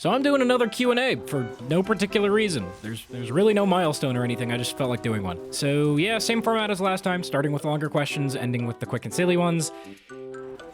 So I'm doing another Q&A for no particular reason. There's really no milestone or anything, I just felt like doing one. So yeah, same format as last time, starting with longer questions, ending with the quick and silly ones.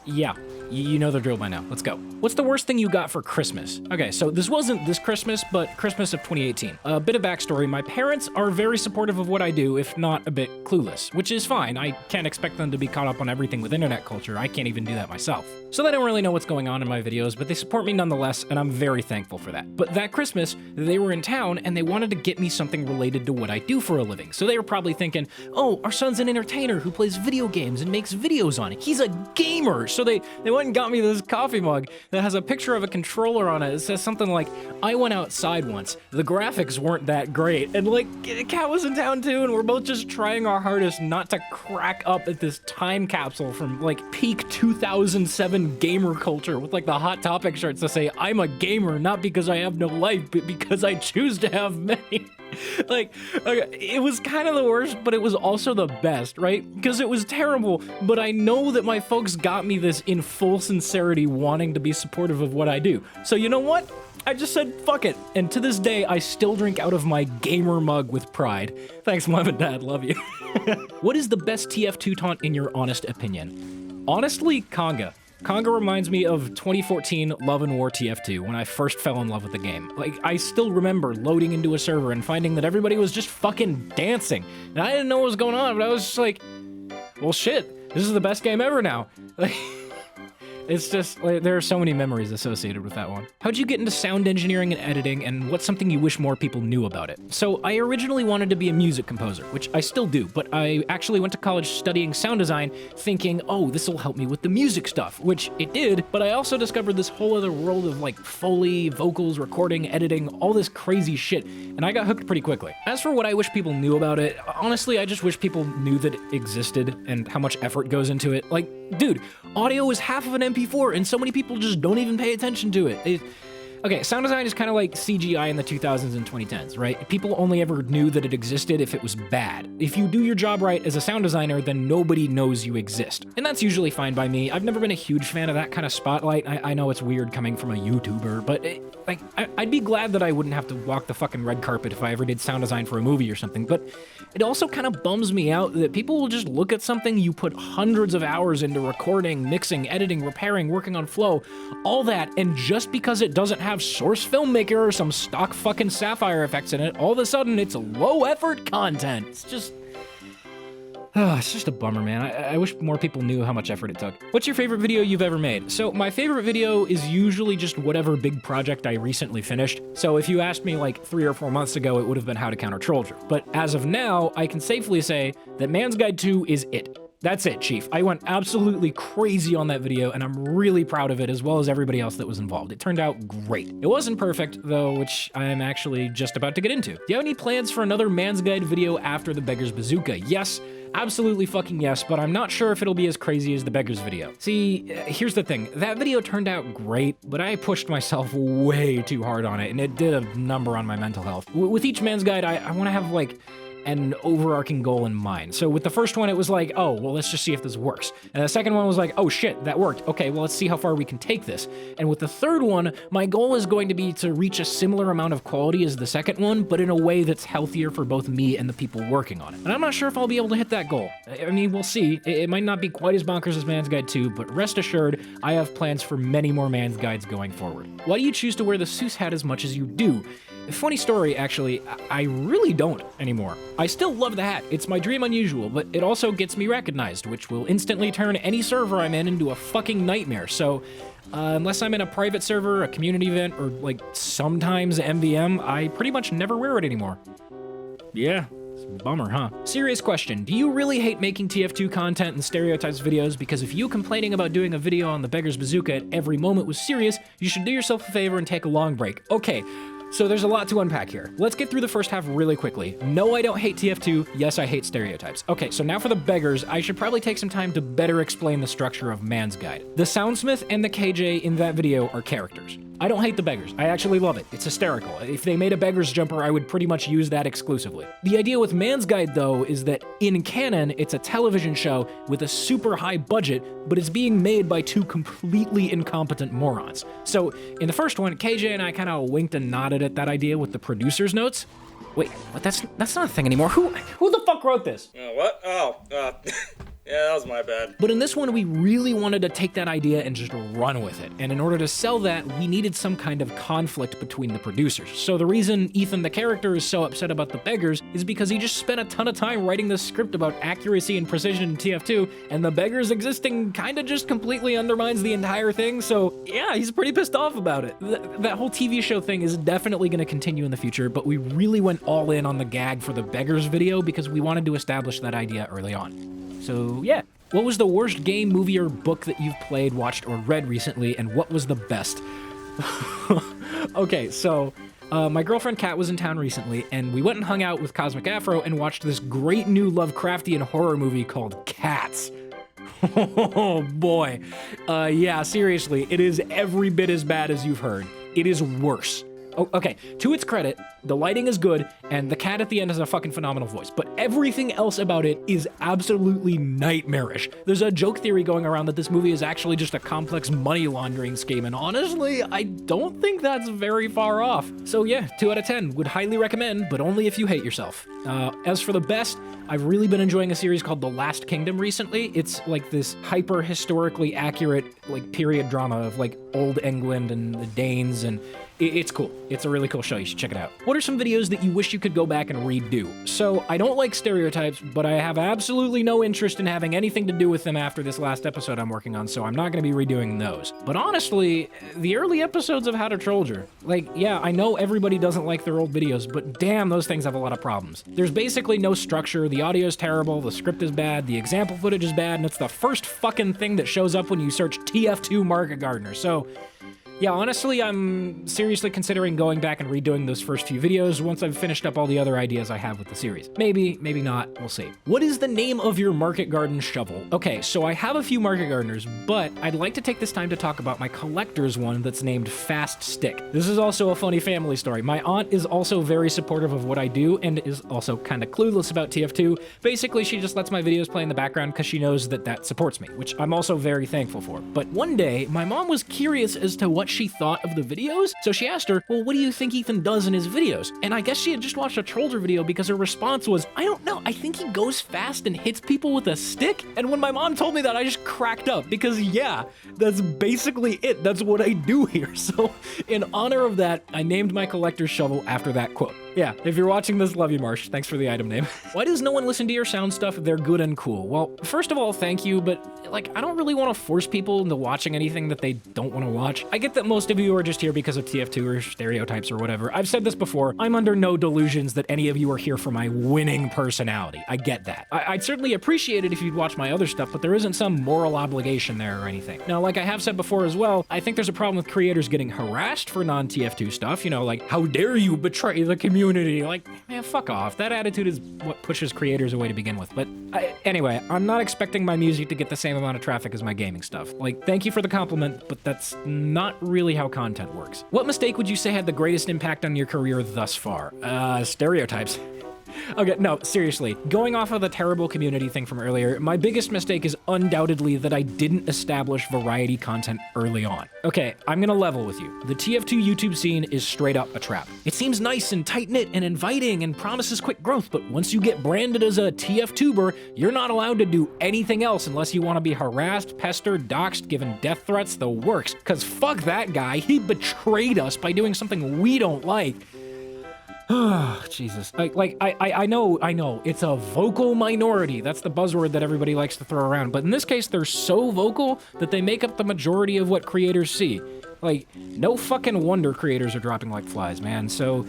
Yeah, you know the drill by now. Let's go. What's the worst thing you got for Christmas? Okay, so this wasn't this Christmas, but Christmas of 2018. A bit of backstory, my parents are very supportive of what I do, if not a bit clueless, which is fine. I can't expect them to be caught up on everything with internet culture. I can't even do that myself. So they don't really know what's going on in my videos, but they support me nonetheless, and I'm very thankful for that. But that Christmas, they were in town, and they wanted to get me something related to what I do for a living. So they were probably thinking, oh, our son's an entertainer who plays video games and makes videos on it. He's a gamer! So they went and got me this coffee mug that has a picture of a controller on it. It says something like, I went outside once. The graphics weren't that great. And like, Kat was in town too, and we're both just trying our hardest not to crack up at this time capsule from like peak 2007 gamer culture with like the Hot Topic shirts that say, I'm a gamer, not because I have no life, but because I choose to have many. Like, okay, it was kind of the worst, but it was also the best, right? Because it was terrible, but I know that my folks got me this in full sincerity, wanting to be supportive of what I do. So you know what? I just said, fuck it. And to this day, I still drink out of my gamer mug with pride. Thanks, Mom and Dad. Love you. What is the best TF2 taunt in your honest opinion? Honestly, Conga. Conga reminds me of 2014 Love and War TF2 when I first fell in love with the game. Like, I still remember loading into a server and finding that everybody was just fucking dancing. And I didn't know what was going on, but I was just like, well shit, this is the best game ever now. Like, it's just, like, there are so many memories associated with that one. How'd you get into sound engineering and editing, and what's something you wish more people knew about it? So I originally wanted to be a music composer, which I still do, but I actually went to college studying sound design thinking, oh, this will help me with the music stuff, which it did, but I also discovered this whole other world of like Foley, vocals, recording, editing, all this crazy shit, and I got hooked pretty quickly. As for what I wish people knew about it, honestly, I just wish people knew that it existed and how much effort goes into it. Like, dude, audio is half of an MP4, and so many people just don't even pay attention to it. Okay, sound design is kind of like CGI in the 2000s and 2010s, right? People only ever knew that it existed if it was bad. If you do your job right as a sound designer, then nobody knows you exist. And that's usually fine by me. I've never been a huge fan of that kind of spotlight. I know it's weird coming from a YouTuber, but I'd be glad that I wouldn't have to walk the fucking red carpet if I ever did sound design for a movie or something, but it also kind of bums me out that people will just look at something you put hundreds of hours into recording, mixing, editing, repairing, working on flow, all that, and just because it doesn't have Source Filmmaker or some stock fucking Sapphire effects in it, all of a sudden it's low effort content. It's just a bummer, man. I wish more people knew how much effort it took. What's your favorite video you've ever made? So my favorite video is usually just whatever big project I recently finished. So if you asked me like 3 or 4 months ago, it would have been How to Counter Trollger. But as of now, I can safely say that Man's Guide 2 is it. That's it, Chief. I went absolutely crazy on that video, and I'm really proud of it, as well as everybody else that was involved. It turned out great. It wasn't perfect, though, which I'm actually just about to get into. Do you have any plans for another Man's Guide video after the Beggar's Bazooka? Yes, absolutely fucking yes, but I'm not sure if it'll be as crazy as the Beggar's video. See, here's the thing. That video turned out great, but I pushed myself way too hard on it, and it did a number on my mental health. With each Man's Guide, I want to have, like, an overarching goal in mind. So with the first one, it was like, oh, well, let's just see if this works. And the second one was like, oh shit, that worked. Okay, well, let's see how far we can take this. And with the third one, my goal is going to be to reach a similar amount of quality as the second one, but in a way that's healthier for both me and the people working on it. And I'm not sure if I'll be able to hit that goal. I mean, we'll see. It might not be quite as bonkers as Man's Guide 2, but rest assured, I have plans for many more Man's Guides going forward. Why do you choose to wear the Seuss hat as much as you do? Funny story, actually, I really don't anymore. I still love the hat. It's my dream unusual, but it also gets me recognized, which will instantly turn any server I'm in into a fucking nightmare. So, unless I'm in a private server, a community event, or like sometimes MVM, I pretty much never wear it anymore. Yeah. Bummer, huh? Serious question. Do you really hate making TF2 content and stereotypes videos? Because if you complaining about doing a video on the Beggar's Bazooka at every moment was serious, you should do yourself a favor and take a long break. Okay. So there's a lot to unpack here. Let's get through the first half really quickly. No, I don't hate TF2. Yes, I hate stereotypes. Okay, so now for the beggars, I should probably take some time to better explain the structure of Man's Guide. The SoundSmith and the KJ in that video are characters. I don't hate the beggars. I actually love it. It's hysterical. If they made a beggars jumper, I would pretty much use that exclusively. The idea with Man's Guide, though, is that in canon, it's a television show with a super high budget, but it's being made by two completely incompetent morons. So in the first one, KJ and I kind of winked and nodded at that idea with the producer's notes. Wait, but that's not a thing anymore. Who the fuck wrote this? What? Yeah, that was my bad. But in this one, we really wanted to take that idea and just run with it. And in order to sell that, we needed some kind of conflict between the producers. So the reason Ethan, the character, is so upset about the beggars is because he just spent a ton of time writing this script about accuracy and precision in TF2, and the beggars existing kind of just completely undermines the entire thing. So yeah, he's pretty pissed off about it. That whole TV show thing is definitely going to continue in the future, but we really went all in on the gag for the beggars video because we wanted to establish that idea early on. So yeah, what was the worst game, movie, or book that you've played, watched, or read recently, and what was the best? Okay, so my girlfriend Kat was in town recently, and we went and hung out with Cosmic Afro and watched this great new Lovecraftian horror movie called Cats. Oh boy. Yeah, seriously, it is every bit as bad as you've heard. It is worse. Oh, okay, to its credit, the lighting is good, and the cat at the end has a fucking phenomenal voice, but everything else about it is absolutely nightmarish. There's a joke theory going around that this movie is actually just a complex money laundering scheme, and honestly, I don't think that's very far off. So yeah, 2 out of 10, would highly recommend, but only if you hate yourself. As for the best, I've really been enjoying a series called The Last Kingdom recently. It's like this hyper-historically accurate, like, period drama of, like, old England and the Danes, and it's cool. It's a really cool show. You should check it out. What are some videos that you wish you could go back and redo? So I don't like stereotypes, but I have absolutely no interest in having anything to do with them after this last episode I'm working on, so I'm not going to be redoing those. But honestly, the early episodes of How to Trollger, like, yeah, I know everybody doesn't like their old videos, but damn, those things have a lot of problems. There's basically no structure, the audio's terrible, the script is bad, the example footage is bad, and it's the first fucking thing that shows up when you search TF2 Market Gardener, so yeah, honestly, I'm seriously considering going back and redoing those first few videos once I've finished up all the other ideas I have with the series. Maybe, maybe not, we'll see. What is the name of your market garden shovel? Okay, so I have a few market gardeners, but I'd like to take this time to talk about my collector's one that's named Fast Stick. This is also a funny family story. My aunt is also very supportive of what I do and is also kind of clueless about TF2. Basically, she just lets my videos play in the background because she knows that that supports me, which I'm also very thankful for. But one day, my mom was curious as to what she thought of the videos, so she asked her, well, what do you think Ethan does in his videos? And I guess she had just watched a Trollger video because her response was, I don't know, I think he goes fast and hits people with a stick. And when my mom told me that, I just cracked up because yeah, that's basically it. That's what I do here. So in honor of that, I named my collector's shovel after that quote. Yeah, if you're watching this, love you, Marsh. Thanks for the item name. Why does no one listen to your sound stuff if they're good and cool? Well, first of all, thank you, but like, I don't really want to force people into watching anything that they don't want to watch. I get that most of you are just here because of TF2 or stereotypes or whatever. I've said this before, I'm under no delusions that any of you are here for my winning personality. I get that. I'd certainly appreciate it if you'd watch my other stuff, but there isn't some moral obligation there or anything. Now, like I have said before as well, I think there's a problem with creators getting harassed for non-TF2 stuff, you know, like, how dare you betray the community? Like, man, fuck off. That attitude is what pushes creators away to begin with. But anyway, I'm not expecting my music to get the same amount of traffic as my gaming stuff. Like, thank you for the compliment, but that's not really how content works. What mistake would you say had the greatest impact on your career thus far? Stereotypes. Okay, no, seriously. Going off of the terrible community thing from earlier, my biggest mistake is undoubtedly that I didn't establish variety content early on. Okay, I'm gonna level with you. The TF2 YouTube scene is straight up a trap. It seems nice and tight-knit and inviting and promises quick growth, but once you get branded as a TF-tuber, you're not allowed to do anything else unless you want to be harassed, pestered, doxxed, given death threats, the works. Cause fuck that guy, he betrayed us by doing something we don't like. Oh, Jesus. I know, it's a vocal minority. That's the buzzword that everybody likes to throw around. But in this case, they're so vocal that they make up the majority of what creators see. Like, no fucking wonder creators are dropping like flies, man. So,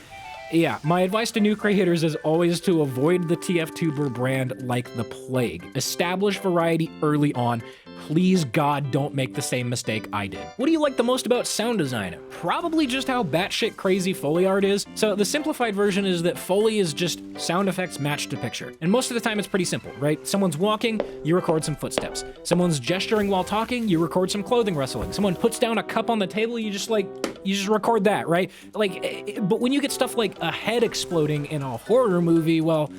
Yeah, my advice to new creators is always to avoid the TF2 brand like the plague. Establish variety early on. Please, God, don't make the same mistake I did. What do you like the most about sound design? Probably just how batshit crazy Foley art is. So the simplified version is that Foley is just sound effects matched to picture. And most of the time it's pretty simple, right? Someone's walking, you record some footsteps. Someone's gesturing while talking, you record some clothing rustling. Someone puts down a cup on the table, you just record that, right? But when you get stuff like a head exploding in a horror movie, well,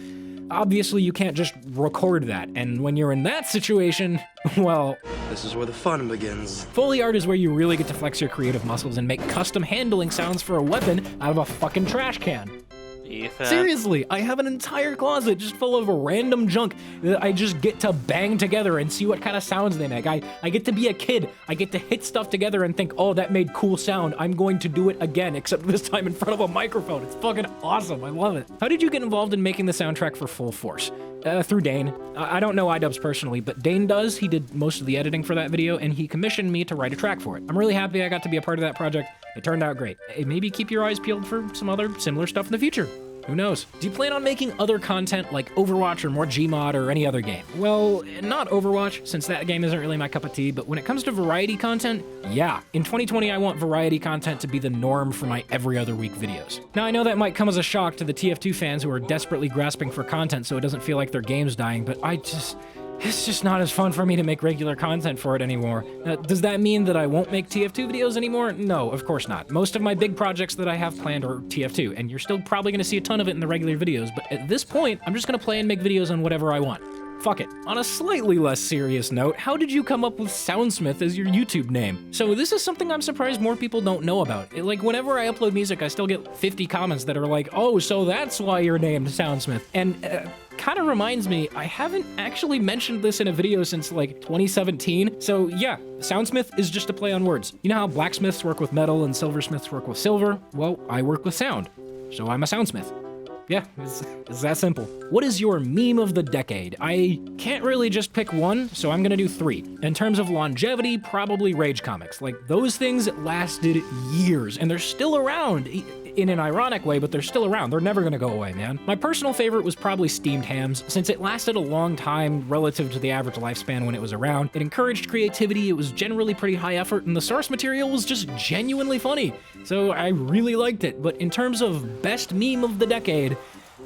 obviously you can't just record that. And when you're in that situation, well, this is where the fun begins. Foley art is where you really get to flex your creative muscles and make custom handling sounds for a weapon out of a fucking trash can. Ethan. Seriously, I have an entire closet just full of random junk that I just get to bang together and see what kind of sounds they make. I get to be a kid. I get to hit stuff together and think, oh, that made cool sound. I'm going to do it again, except this time in front of a microphone. It's fucking awesome. I love it. How did you get involved in making the soundtrack for Full Force? Through Dane. I don't know iDubbbz personally, but Dane does. He did most of the editing for that video, and he commissioned me to write a track for it. I'm really happy I got to be a part of that project. It turned out great. Maybe keep your eyes peeled for some other similar stuff in the future. Who knows? Do you plan on making other content like Overwatch or more Gmod or any other game? Well, not Overwatch, since that game isn't really my cup of tea, but when it comes to variety content, yeah. In 2020, I want variety content to be the norm for my every other week videos. Now, I know that might come as a shock to the TF2 fans who are desperately grasping for content so it doesn't feel like their game's dying, but it's just not as fun for me to make regular content for it anymore. Does that mean that I won't make TF2 videos anymore? No, of course not. Most of my big projects that I have planned are TF2, and you're still probably gonna see a ton of it in the regular videos, but at this point, I'm just gonna play and make videos on whatever I want. Fuck it. On a slightly less serious note, how did you come up with SoundSmith as your YouTube name? So this is something I'm surprised more people don't know about. Like, whenever I upload music, I still get 50 comments that are like, oh, so that's why you're named SoundSmith. And, kind of reminds me, I haven't actually mentioned this in a video since like 2017. So yeah, SoundSmith is just a play on words. You know how blacksmiths work with metal and silversmiths work with silver? Well, I work with sound, so I'm a soundsmith. Yeah, it's that simple. What is your meme of the decade? I can't really just pick one, so I'm gonna do 3. In terms of longevity, probably Rage comics. Like, those things lasted years, and they're still around. In an ironic way, but they're still around. They're never gonna go away, man. My personal favorite was probably Steamed Hams, since it lasted a long time relative to the average lifespan when it was around. It encouraged creativity, it was generally pretty high effort, and the source material was just genuinely funny. So I really liked it, but in terms of best meme of the decade,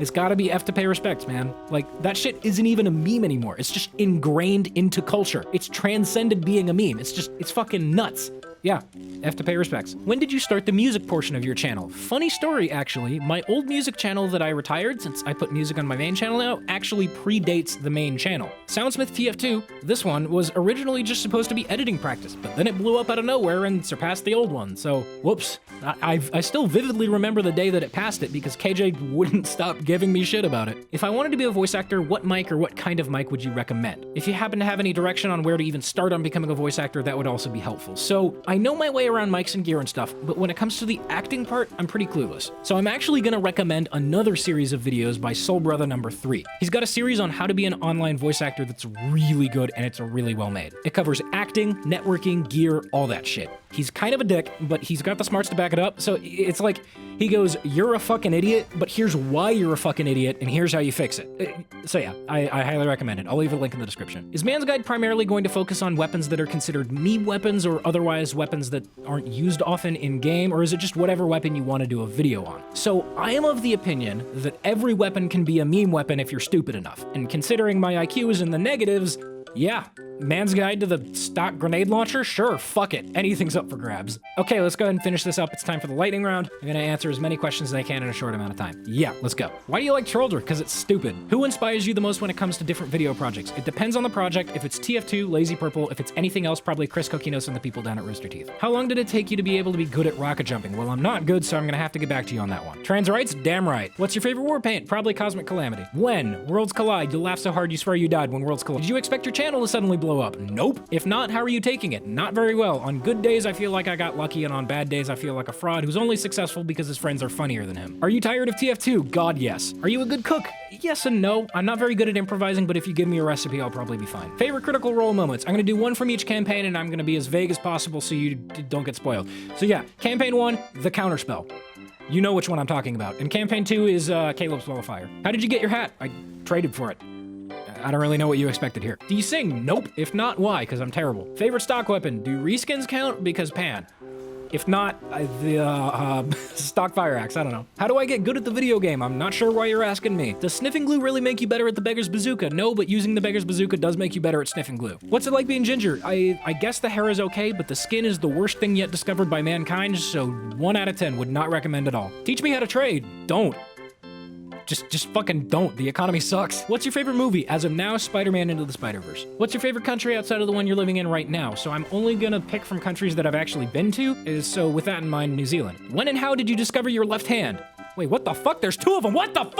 it's gotta be F to pay respects, man. Like, that shit isn't even a meme anymore. It's just ingrained into culture. It's transcended being a meme. It's fucking nuts. Yeah, F to pay respects. When did you start the music portion of your channel? Funny story, actually. My old music channel that I retired, since I put music on my main channel now, actually predates the main channel. SoundSmith TF2, this one, was originally just supposed to be editing practice, but then it blew up out of nowhere and surpassed the old one, so whoops. I still vividly remember the day that it passed it because KJ wouldn't stop giving me shit about it. If I wanted to be a voice actor, what mic or what kind of mic would you recommend? If you happen to have any direction on where to even start on becoming a voice actor, that would also be helpful. So, I know my way around mics and gear and stuff, but when it comes to the acting part, I'm pretty clueless. So I'm actually gonna recommend another series of videos by Soul Brother number 3. He's got a series on how to be an online voice actor that's really good and it's really well made. It covers acting, networking, gear, all that shit. He's kind of a dick, but he's got the smarts to back it up, so it's like, he goes, you're a fucking idiot, but here's why you're a fucking idiot, and here's how you fix it. So yeah, I highly recommend it. I'll leave a link in the description. Is Man's Guide primarily going to focus on weapons that are considered meme weapons or otherwise weapons that aren't used often in-game, or is it just whatever weapon you want to do a video on? So I am of the opinion that every weapon can be a meme weapon if you're stupid enough, and considering my IQ is in the negatives, yeah, Man's Guide to the stock grenade launcher? Sure, fuck it. Anything's up for grabs. Okay, let's go ahead and finish this up. It's time for the lightning round. I'm gonna answer as many questions as I can in a short amount of time. Yeah, let's go. Why do you like Trollder? Because it's stupid. Who inspires you the most when it comes to different video projects? It depends on the project. If it's TF2, Lazy Purple. If it's anything else, probably Chris Kokinos and the people down at Rooster Teeth. How long did it take you to be able to be good at rocket jumping? Well, I'm not good, so I'm gonna have to get back to you on that one. Trans rights? Damn right. What's your favorite war paint? Probably Cosmic Calamity. When? Worlds collide. You'll laugh so hard you swear you died when worlds collide. Did you expect your channel to suddenly blow up? Nope. If not, how are you taking it? Not very well. On good days, I feel like I got lucky, and on bad days, I feel like a fraud who's only successful because his friends are funnier than him. Are you tired of TF2? God, yes. Are you a good cook? Yes and no. I'm not very good at improvising, but if you give me a recipe, I'll probably be fine. Favorite Critical Role moments? I'm gonna do one from each campaign, and I'm gonna be as vague as possible so you don't get spoiled. So yeah, campaign 1, the counterspell. You know which one I'm talking about. And campaign 2 is Caleb's Wall of Fire. How did you get your hat? I traded for it. I don't really know what you expected here. Do you sing? Nope. If not, why? Because I'm terrible. Favorite stock weapon? Do reskins count? Because pan. If not, the stock fire axe, I don't know. How do I get good at the video game? I'm not sure why you're asking me. Does sniffing glue really make you better at the beggar's bazooka? No, but using the beggar's bazooka does make you better at sniffing glue. What's it like being ginger? I guess the hair is okay, but the skin is the worst thing yet discovered by mankind, so 1 out of 10 would not recommend at all. Teach me how to trade. Don't. Just fucking don't. The economy sucks. What's your favorite movie? As of now, Spider-Man Into the Spider-Verse. What's your favorite country outside of the one you're living in right now? So I'm only gonna pick from countries that I've actually been to, so with that in mind, New Zealand. When and how did you discover your left hand? Wait, what the fuck? There's 2 of them. What the fuck?